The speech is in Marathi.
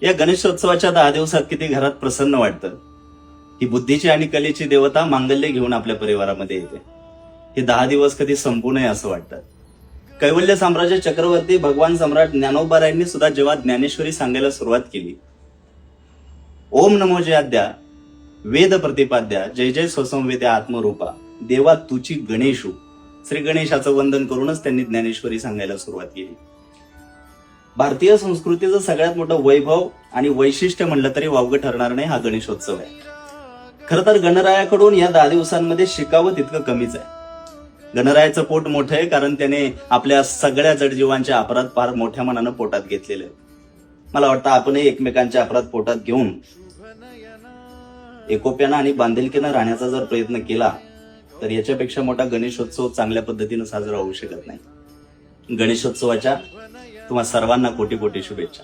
या गणेशोत्सवाच्या 10 दिवसात किती घरात प्रसन्न वाटतं. ही बुद्धीची आणि कलेची देवता मांगल्य घेऊन आपल्या परिवारामध्ये येते. हे 10 दिवस कधी संपू नये असं वाटतं. कैवल्य साम्राज्य चक्रवर्ती भगवान सम्राट ज्ञानोबारायांनी सुद्धा जेव्हा ज्ञानेश्वरी सांगायला सुरुवात केली, ओम नमो जयाद्या वेद प्रतिपाद्या जय जय स्वसंवेद्या आत्मरूपा देवा तुची गणेशू, श्री गणेशाचं वंदन करूनच त्यांनी ज्ञानेश्वरी सांगायला सुरुवात केली. भारतीय संस्कृतीचं सगळ्यात मोठं वैभव आणि वैशिष्ट्य म्हणलं तरी वावगं ठरणार नाही हा गणेशोत्सव आहे. खरं तर गणरायाकडून या 10 दिवसांमध्ये शिकावं तितकं कमीच आहे. गणरायाचं पोट मोठं आहे कारण त्याने आपल्या सगळ्या जडजीवांचे अपराध फार मोठ्या मनानं पोटात घेतलेले आहेत. मला वाटतं आपणही एकमेकांचे अपराध पोटात घेऊन एकोप्यानं आणि बांधिलकीनं राहण्याचा जर प्रयत्न केला तर याच्यापेक्षा मोठा गणेशोत्सव चांगल्या पद्धतीनं साजरा होऊ शकत नाही. गणेशोत्सवाच्या तुम्हा सर्वांना कोटी कोटी शुभेच्छा.